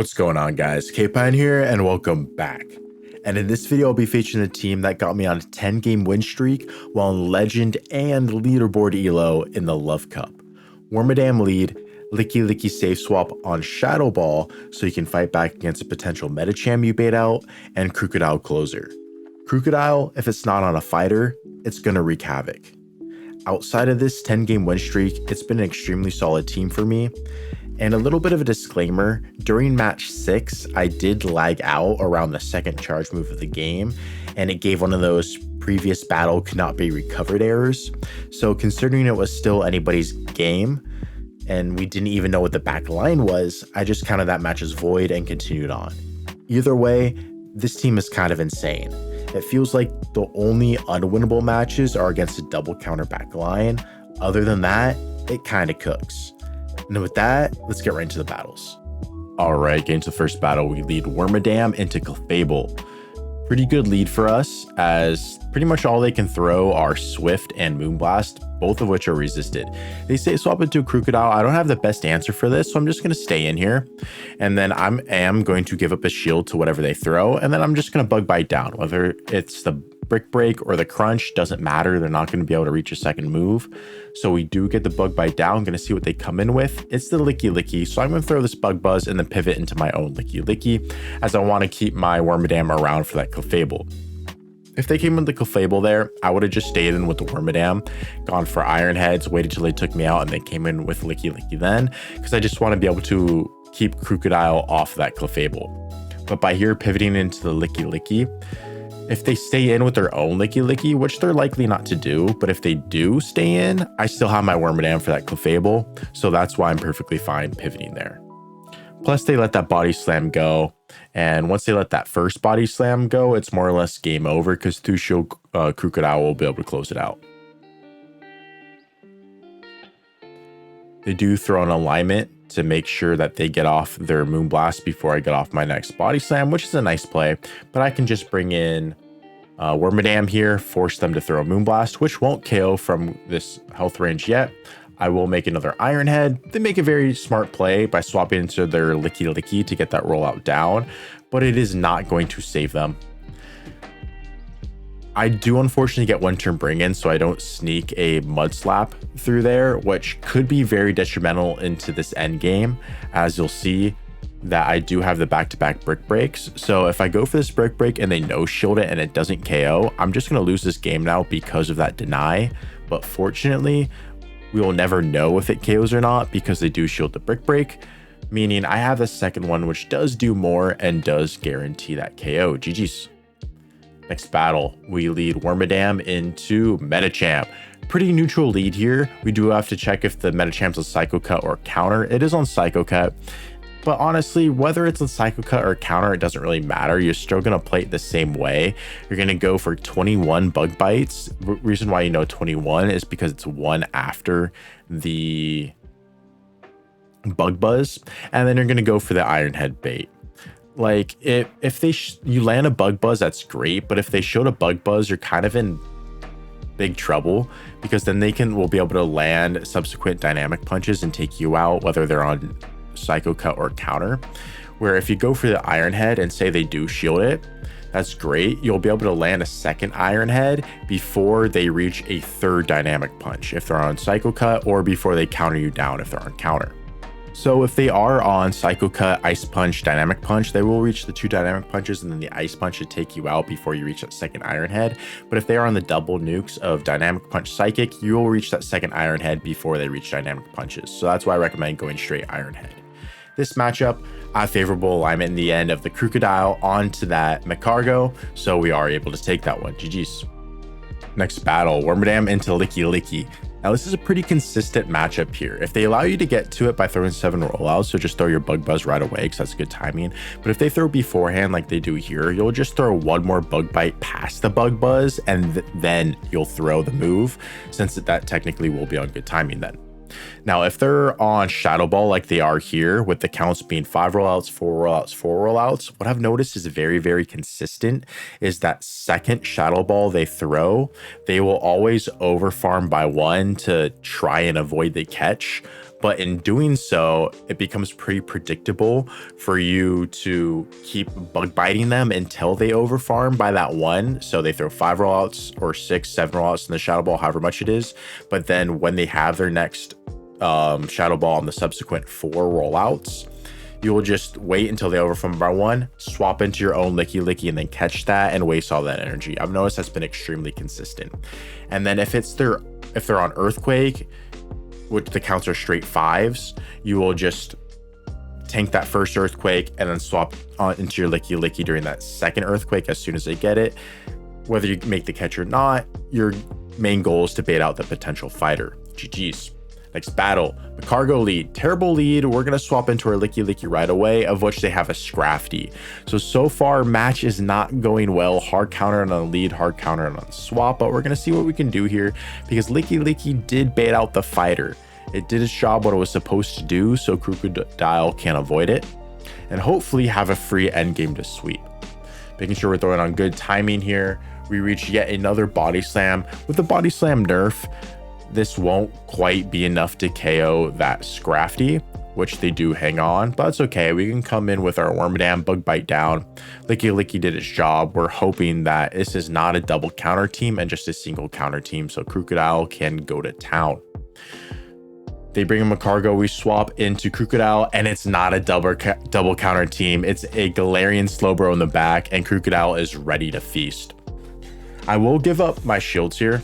What's going on, guys? K-Pine here and welcome back. And in this video, I'll be featuring the team that got me on a 10-game win streak while in Legend and Leaderboard ELO in the Love Cup. Wormadam Lead, Lickilicky Safe Swap on Shadow Ball so you can fight back against a potential Medicham you bait out, and Crocodile Closer. Crocodile, if it's not on a fighter, it's gonna wreak havoc. Outside of this 10-game win streak, it's been an extremely solid team for me. And a little bit of a disclaimer, during match 6, I did lag out around the second charge move of the game, and it gave one of those previous battle could not be recovered errors. So considering it was still anybody's game, and we didn't even know what the back line was, I just counted that match as void and continued on. Either way, this team is kind of insane. It feels like the only unwinnable matches are against a double counter back line. Other than that, it kind of cooks. And with that, let's get right into the battles. All right, getting into the first battle, we lead Wormadam into Clefable. Pretty good lead for us, as pretty much all they can throw are Swift and Moonblast, both of which are resisted. They say swap into a Crocodile. I don't have the best answer for this, so I'm just going to stay in here. And then I am going to give up a shield to whatever they throw, and then I'm just going to Bug Bite down. Whether it's the Brick Break or the Crunch, doesn't matter. They're not going to be able to reach a second move. So we do get the Bug Bite down. I'm going to see what they come in with. It's the Lickilicky, so I'm going to throw this Bug Buzz and then pivot into my own Lickilicky, as I want to keep my Wormadam around for that Clefable. If they came with the Clefable there, I would have just stayed in with the Wormadam, gone for Iron Heads, waited till they took me out, and they came in with Lickilicky then, because I just want to be able to keep Crocodile off that Clefable. But by here pivoting into the Lickilicky, if they stay in with their own Lickilicky, which they're likely not to do, but if they do stay in, I still have my Wormadam for that Clefable, so that's why I'm perfectly fine pivoting there. Plus, they let that Body Slam go, and once they let that first Body Slam go, it's more or less game over, because two-shield Crocodile will be able to close it out. They do throw an alignment to make sure that they get off their Moonblast before I get off my next Body Slam, which is a nice play, but I can just bring in Wormadam here, force them to throw a Moonblast, which won't KO from this health range yet. I will make another Iron Head. They make a very smart play by swapping into their Lickilicky to get that rollout down, but it is not going to save them. I do unfortunately get one turn bring in, so I don't sneak a Mud Slap through there, which could be very detrimental into this end game, as you'll see that I do have the back-to-back Brick Breaks. So if I go for this Brick Break and they no shield it and it doesn't KO, I'm just going to lose this game now because of that deny. But fortunately, we will never know if it KOs or not because they do shield the Brick Break, meaning I have the second one, which does do more and does guarantee that KO. GG's. Next battle, we lead Wormadam into Medicham. Pretty neutral lead here. We do have to check if the Medicham's a Psycho Cut or counter. It is on Psycho Cut, but honestly, whether it's a Psycho Cut or counter, it doesn't really matter. You're still going to play it the same way. You're going to go for 21 Bug Bites. Reason why you know 21 is because it's one after the Bug Buzz, and then you're going to go for the Iron Head bait. Like, if you land a Bug Buzz, that's great, but if they showed a Bug Buzz, you're kind of in big trouble, because then will be able to land subsequent dynamic punches and take you out, whether they're on Psycho Cut or counter. Where if you go for the Iron Head and say they do shield it, that's great. You'll be able to land a second Iron Head before they reach a third dynamic punch if they're on Psycho Cut, or before they counter you down if they're on counter. So if they are on Psycho Cut, Ice Punch, Dynamic Punch, they will reach the 2 Dynamic Punches, and then the Ice Punch should take you out before you reach that second Iron Head. But if they are on the double nukes of Dynamic Punch, Psychic, you will reach that second Iron Head before they reach Dynamic Punches. So that's why I recommend going straight Iron Head. This matchup, a favorable alignment in the end of the Crocodile onto that Magcargo, so we are able to take that one. GG's. Next battle, Wormadam into Lickilicky. Now, this is a pretty consistent matchup here. If they allow you to get to it by throwing 7 rollouts, so just throw your Bug Buzz right away because that's good timing. But if they throw beforehand like they do here, you'll just throw one more Bug Bite past the Bug Buzz, and then you'll throw the move, since that technically will be on good timing then. Now, if they're on Shadow Ball like they are here, with the counts being 5 rollouts, 4 rollouts, 4 rollouts, what I've noticed is very, very consistent is that second Shadow Ball they throw, they will always overfarm by 1 to try and avoid the catch. But in doing so, it becomes pretty predictable for you to keep bug biting them until they overfarm by that one. So they throw 5 rollouts or 6, 7 rollouts in the Shadow Ball, however much it is. But then when they have their next Shadow Ball on the subsequent 4 rollouts, you will just wait until they overfarm by 1, swap into your own Lickilicky, and then catch that and waste all that energy. I've noticed that's been extremely consistent. And then if they're on Earthquake, which the counts are straight 5s, you will just tank that first Earthquake and then swap on into your Lickilicky during that second Earthquake as soon as they get it. Whether you make the catch or not, your main goal is to bait out the potential fighter. GG's. Next battle, Magcargo Lead. Terrible lead. We're going to swap into our Lickilicky right away, of which they have a Scrafty. So far, match is not going well. Hard counter on a lead, hard counter on swap, but we're going to see what we can do here because Lickilicky did bait out the fighter. It did its job what it was supposed to do, so Crocodile can't avoid it, and hopefully have a free endgame to sweep. Making sure we're throwing on good timing here. We reach yet another Body Slam. With the Body Slam nerf, this won't quite be enough to KO that Scrafty, which they do hang on, but it's okay. We can come in with our Wormadam, Bug Bite down. Lickilicky did its job. We're hoping that this is not a double counter team and just a single counter team, so Crocodile can go to town. They bring in Magcargo, we swap into Crocodile, and it's not a double counter team. It's a Galarian Slowbro in the back, and Crocodile is ready to feast. I will give up my shields here,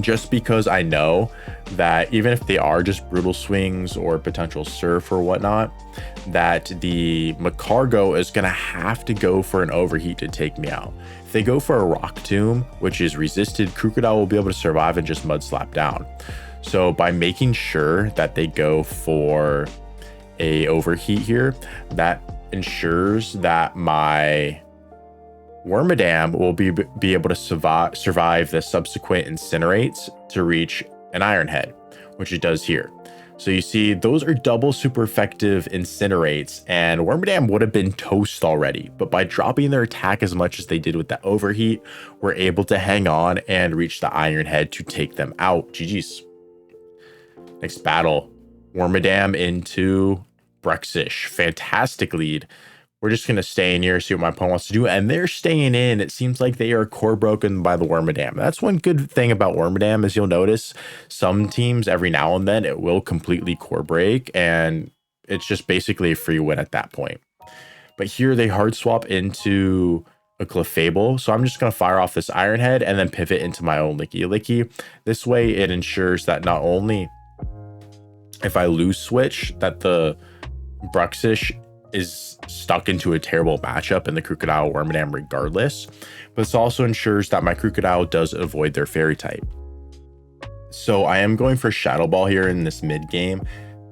just because I know that even if they are just brutal swings or potential surf or whatnot, that the Magcargo is going to have to go for an overheat to take me out. If they go for a Rock Tomb, which is resisted, Crocodile will be able to survive and just Mud Slap down. So by making sure that they go for a overheat here, that ensures that my Wormadam will be able to survive the subsequent Incinerates to reach an Iron Head, which it does here. So you see, those are double super effective Incinerates, and Wormadam would have been toast already. But by dropping their attack as much as they did with that overheat, we're able to hang on and reach the Iron Head to take them out. GG's. Next battle, Wormadam into Bruxish. Fantastic lead. We're just going to stay in here, see what my opponent wants to do. And they're staying in. It seems like they are core broken by the Wormadam. That's one good thing about Wormadam, is you'll notice some teams every now and then it will completely core break, and it's just basically a free win at that point. But here they hard swap into a Clefable. So I'm just going to fire off this Iron Head and then pivot into my own Lickilicky. This way it ensures that not only if I lose switch, that the Bruxish is stuck into a terrible matchup in the Crocodile Wormadam regardless, but this also ensures that my Crocodile does avoid their Fairy type. So I am going for Shadow Ball here in this mid game,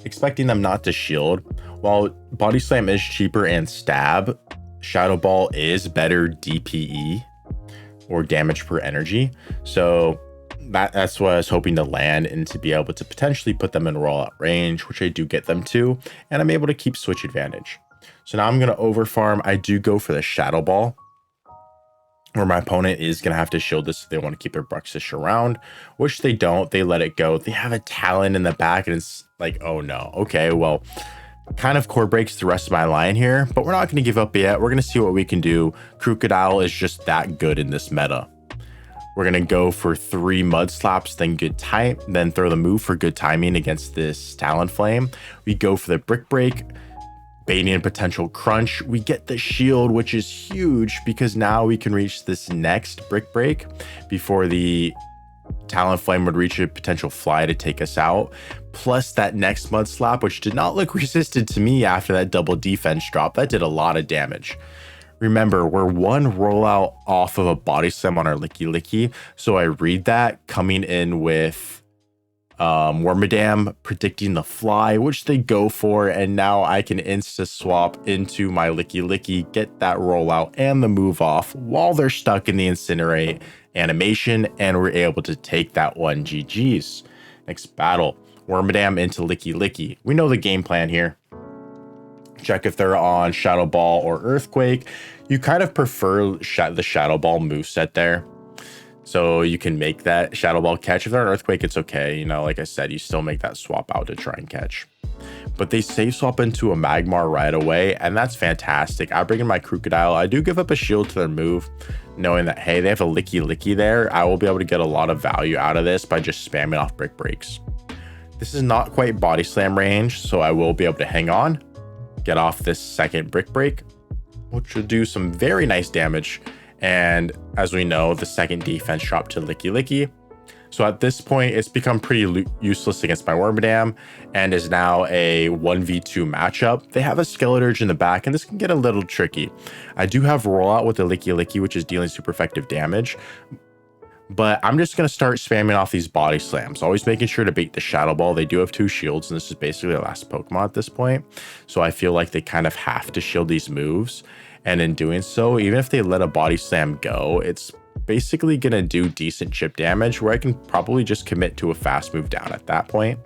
expecting them not to shield. While Body Slam is cheaper and Stab, Shadow Ball is better DPE or damage per energy. So that's what I was hoping to land, and to be able to potentially put them in rollout range, which I do get them to, and I'm able to keep switch advantage. So now I'm going to overfarm. I do go for the Shadow Ball, where my opponent is going to have to shield this if they want to keep their Bruxish around, which they don't. They let it go. They have a Talon in the back, and it's like, oh no. Okay, well, kind of core breaks the rest of my line here, but we're not going to give up yet. We're going to see what we can do. Crocodile is just that good in this meta. We're going to go for 3 Mud Slaps, then then throw the move for good timing against this Talonflame. We go for the Brick Break, baiting a potential crunch. We get the shield, which is huge because now we can reach this next Brick Break before the Talonflame would reach a potential fly to take us out. Plus that next Mud Slap, which did not look resisted to me after that double defense drop. That did a lot of damage. Remember, we're 1 rollout off of a Body Slam on our Lickilicky, so I read that coming in with Wormadam predicting the fly, which they go for, and now I can insta swap into my Lickilicky, get that rollout and the move off while they're stuck in the Incinerate animation, and we're able to take that one. GG's. Next battle, Wormadam into Lickilicky. We know the game plan here. Check if they're on Shadow Ball or Earthquake. You kind of prefer the Shadow Ball moveset there. So you can make that Shadow Ball catch. If they're an Earthquake, it's okay. You know, like I said, you still make that swap out to try and catch. But they safe swap into a Magmar right away, and that's fantastic. I bring in my Crocodile. I do give up a shield to their move, knowing that, hey, they have a Lickilicky there. I will be able to get a lot of value out of this by just spamming off Brick Breaks. This is not quite Body Slam range, so I will be able to hang on, get off this second Brick Break, which will do some very nice damage. And as we know, the second defense dropped to Lickilicky. So at this point, it's become pretty useless against my Wormadam and is now a 1v2 matchup. They have a Skeledirge in the back, and this can get a little tricky. I do have Rollout with the Lickilicky, which is dealing super effective damage. But I'm just going to start spamming off these Body Slams, always making sure to bait the Shadow Ball. They do have 2 shields, and this is basically the last Pokemon at this point. So I feel like they kind of have to shield these moves. And in doing so, even if they let a Body Slam go, it's basically going to do decent chip damage where I can probably just commit to a fast move down at that point.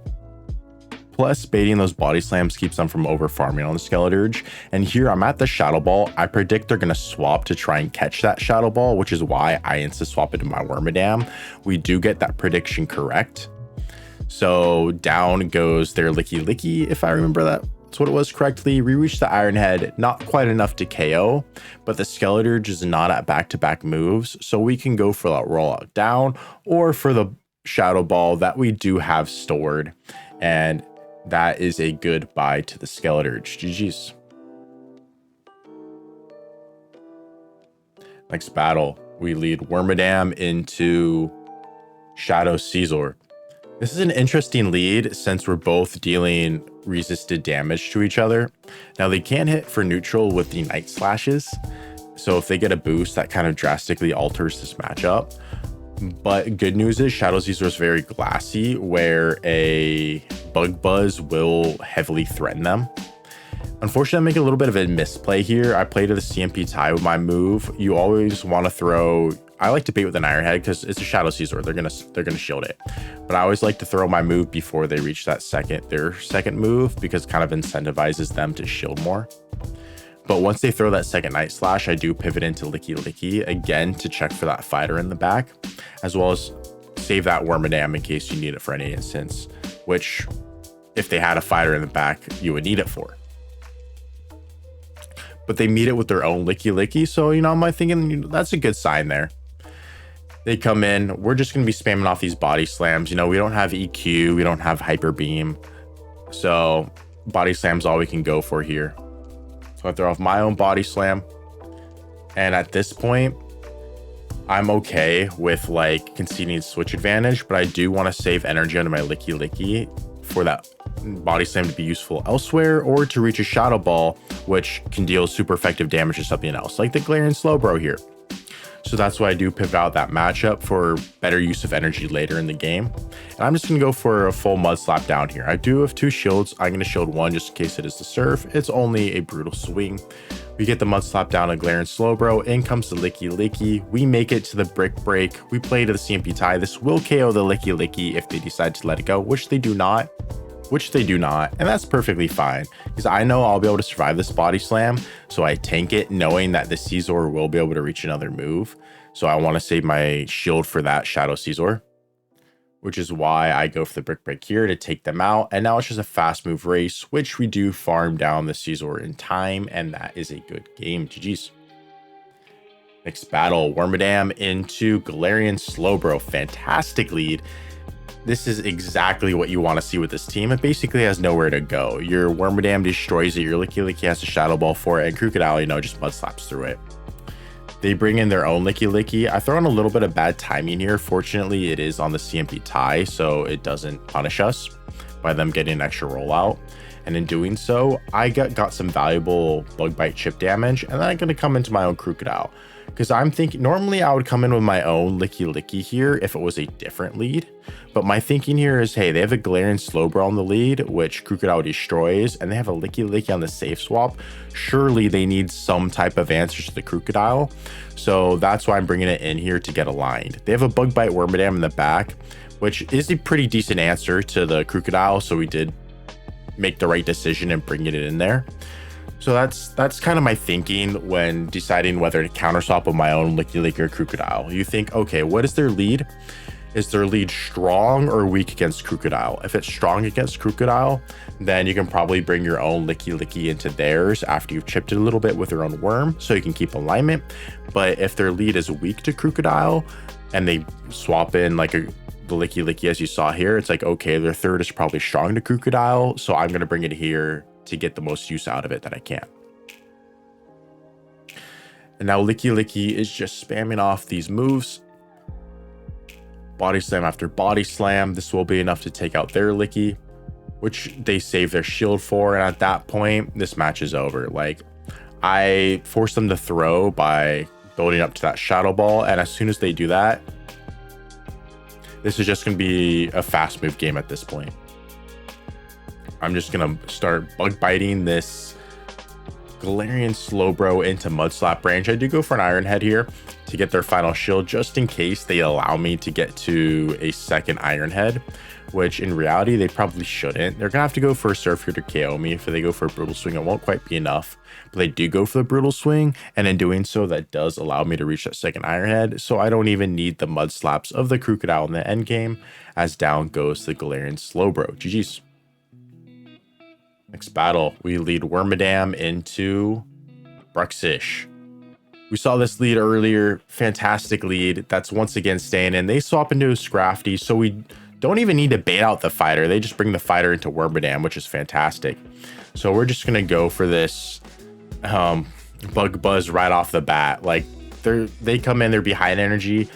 Plus, baiting those Body Slams keeps them from over farming on the Skeledirge. And here I'm at the Shadow Ball. I predict they're going to swap to try and catch that Shadow Ball, which is why I insta swap into my Wormadam. We do get that prediction correct. So down goes their Lickilicky, if I remember that's what it was correctly. We reached the Iron Head, not quite enough to KO, but the Skeledirge is not at back-to-back moves, so we can go for that rollout down or for the Shadow Ball that we do have stored. And that is a good bye to the Skeledirge. GG's. Next battle, we lead Wormadam into Shadow Scizor. This is an interesting lead since we're both dealing resisted damage to each other. Now they can hit for neutral with the Night Slashes, so if they get a boost, that kind of drastically alters this matchup. But good news is Shadow Scizor is very glassy, where a Bug Buzz will heavily threaten them. Unfortunately, I'm making a little bit of a misplay here. I played to the CMP tie with my move. You always want to throw. I like to bait with an Iron Head because it's a Shadow Scizor. They're gonna shield it. But I always like to throw my move before they reach their second move, because it kind of incentivizes them to shield more. But once they throw that second Night Slash, I do pivot into Lickilicky again to check for that fighter in the back, as well as save that Wormadam in case you need it for any instance, which if they had a fighter in the back, you would need it for. But they meet it with their own Lickilicky, so, you know, I'm thinking that's a good sign there. They come in, we're just going to be spamming off these Body Slams. You know, we don't have EQ, we don't have Hyper Beam, so Body Slam's all we can go for here. So I throw off my own Body Slam, and at this point, I'm okay with like conceding switch advantage, but I do want to save energy under my Lickilicky for that Body Slam to be useful elsewhere, or to reach a Shadow Ball, which can deal super effective damage to something else, like the Galarian Slowbro here. So that's why I do pivot out that matchup for better use of energy later in the game. And I'm just going to go for a full Mud Slap down here. I do have 2 shields. I'm going to shield 1 just in case it is the Surf. It's only a brutal swing. We get the Mud Slap down to Galarian Slowbro. In comes the Lickilicky. We make it to the Brick Break. We play to the CMP tie. This will KO the Lickilicky if they decide to let it go, which they do not. And that's perfectly fine, because I know I'll be able to survive this Body Slam, so I tank it knowing that the Scizor will be able to reach another move. So I want to save my shield for that Shadow Scizor, which is why I go for the Brick Break here to take them out. And now it's just a fast move race, which we do farm down the Scizor in time, and that is a good game. GG's. Next battle, Wormadam into Galarian Slowbro. Fantastic lead. This is exactly what you want to see with this team. It basically has nowhere to go. Your Wormadam destroys it, your Lickilicky has a Shadow Ball for it, and Crocodile, you know, just Mud Slaps through it. They bring in their own Lickilicky. I throw in a little bit of bad timing here. Fortunately, it is on the CMP tie, so it doesn't punish us by them getting an extra rollout. And in doing so, I got some valuable Bug Bite chip damage, and then I'm going to come into my own Crocodile. Because I'm thinking, normally I would come in with my own Lickilicky here if it was a different lead. But my thinking here is, hey, they have a Galarian Slowbro on the lead, which Crocodile destroys, and they have a Lickilicky on the safe swap. Surely they need some type of answer to the Crocodile. So that's why I'm bringing it in here to get aligned. They have a Bug Bite Wormadam in the back, which is a pretty decent answer to the Crocodile. So we did make the right decision in bringing it in there. So that's kind of my thinking when deciding whether to counter swap with my own Lickilicky or Crocodile. You think, okay, what is their lead? Is their lead strong or weak against Crocodile? If it's strong against Crocodile, then you can probably bring your own Lickilicky into theirs after you've chipped it a little bit with your own worm, so you can keep alignment. But if their lead is weak to Crocodile and they swap in like the Lickilicky as you saw here, it's like, okay, their third is probably strong to Crocodile, so I'm gonna bring it here to get the most use out of it that I can. And now Lickilicky is just spamming off these moves. Body slam after body slam. This will be enough to take out their Licky, which they save their shield for. And at that point, this match is over. Like, I forced them to throw by building up to that Shadow Ball. And as soon as they do that, this is just going to be a fast move game at this point. I'm just going to start bug biting this Galarian Slowbro into Mud Slap range. I do go for an Iron Head here to get their final shield, just in case they allow me to get to a second Iron Head, which in reality they probably shouldn't. They're gonna have to go for a Surf here to KO me. If they go for a Brutal Swing, it won't quite be enough, but they do go for the Brutal Swing, and in doing so, that does allow me to reach that second Iron Head, so I don't even need the Mud Slaps of the Crocodile in the end game, as down goes the Galarian Slowbro. GG's. Next battle, we lead Wormadam into Bruxish. We saw this lead earlier, fantastic lead. That's once again staying in. They swap into a Scrafty, so we don't even need to bait out the fighter. They just bring the fighter into Wormadam, which is fantastic. So we're just gonna go for this Bug Buzz right off the bat. Like they come in, they're behind energy.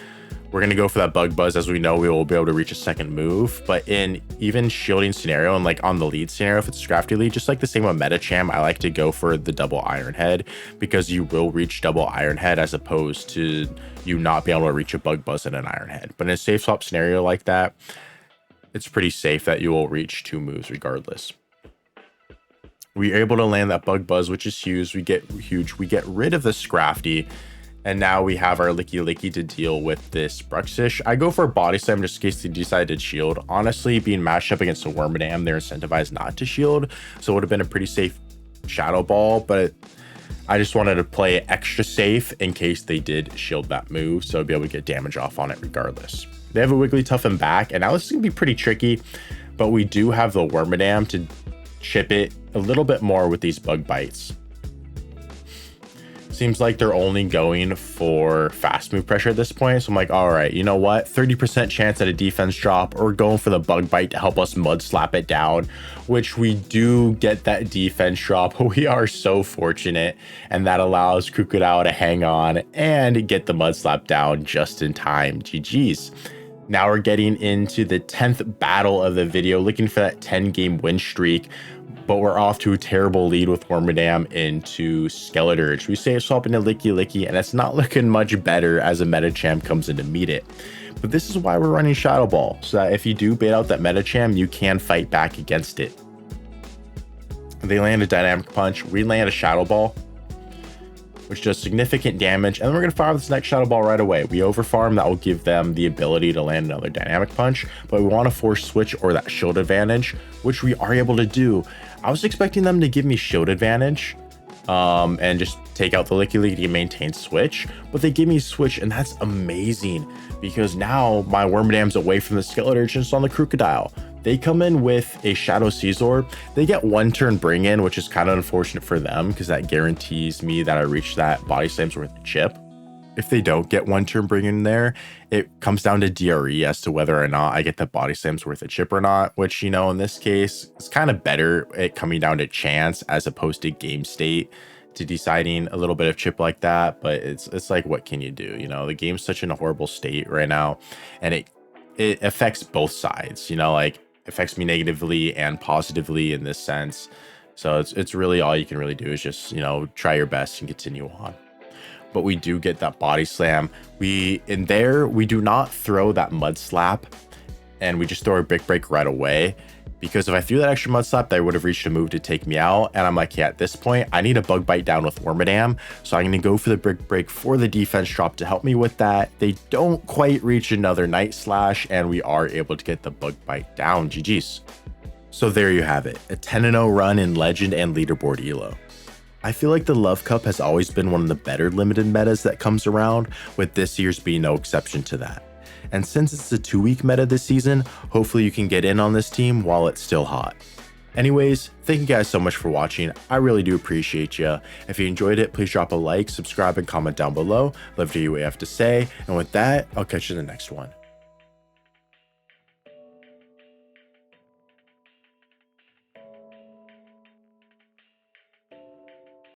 We're going to go for that Bug Buzz, as we know we will be able to reach a second move. But in even shielding scenario and like on the lead scenario, if it's Scrafty lead, just like the same with Medicham, I like to go for the double Iron Head, because you will reach double Iron Head as opposed to you not being able to reach a Bug Buzz and an Iron Head. But in a safe swap scenario like that, it's pretty safe that you will reach 2 moves regardless. We are able to land that Bug Buzz, which is huge. We get rid of the Scrafty. And now we have our Lickilicky to deal with this Bruxish. I go for a Body Slam just in case they decide to shield. Honestly, being matched up against a Wormadam, they're incentivized not to shield, so it would have been a pretty safe Shadow Ball, but I just wanted to play it extra safe in case they did shield that move, so I'd be able to get damage off on it regardless. They have a Wigglytuff in back, and now this is going to be pretty tricky, but we do have the Wormadam to chip it a little bit more with these Bug Bites. Seems like they're only going for fast move pressure at this point. So I'm like, all right, you know what? 30% chance at a defense drop, or going for the Bug Bite to help us Mud Slap it down, which we do get that defense drop. We are so fortunate. And that allows Crocodile to hang on and get the Mud Slap down just in time. GG's. Now we're getting into the 10th battle of the video, looking for that 10-game win streak. But we're off to a terrible lead with Wormadam into Skeledirge. We save swap into Lickilicky, and it's not looking much better as a Medicham comes in to meet it. But this is why we're running Shadow Ball, so that if you do bait out that Medicham, you can fight back against it. They land a Dynamic Punch, we land a Shadow Ball, which does significant damage, and then we're going to fire this next Shadow Ball right away. We overfarm, that will give them the ability to land another Dynamic Punch, but we want to force Switch or that Shield Advantage, which we are able to do. I was expecting them to give me Shield Advantage and just take out the Lickilicky to maintain Switch, but they give me Switch, and that's amazing, because now my Wormadam's away from the Skeledirge and it's on the Crocodile. They come in with a Shadow Scizor. They get 1 turn bring in, which is kind of unfortunate for them, because that guarantees me that I reach that Body Slam's worth of chip. If they don't get 1 turn bring in there, it comes down to DRE as to whether or not I get the Body Slam's worth of chip or not, which, you know, in this case, it's kind of better it coming down to chance as opposed to game state to deciding a little bit of chip like that. But it's like, what can you do? You know, the game's such in a horrible state right now, and it affects both sides, you know, like affects me negatively and positively in this sense. So it's really all you can really do is just, you know, try your best and continue on. But we do get that Body Slam. We do not throw that Mud Slap, and we just throw a Brick Break right away, because if I threw that extra Mud Slap, they would have reached a move to take me out. And I'm like, yeah, at this point, I need a Bug Bite down with Wormadam. So I'm going to go for the Brick Break for the defense drop to help me with that. They don't quite reach another Night Slash, and we are able to get the Bug Bite down. GG's. So there you have it, a 10-0 run in Legend and Leaderboard ELO. I feel like the Love Cup has always been one of the better limited metas that comes around, with this year's being no exception to that. And since it's a 2-week meta this season, hopefully you can get in on this team while it's still hot. Anyways, thank you guys so much for watching. I really do appreciate you. If you enjoyed it, please drop a like, subscribe, and comment down below. Love to hear what you have to say. And with that, I'll catch you in the next one.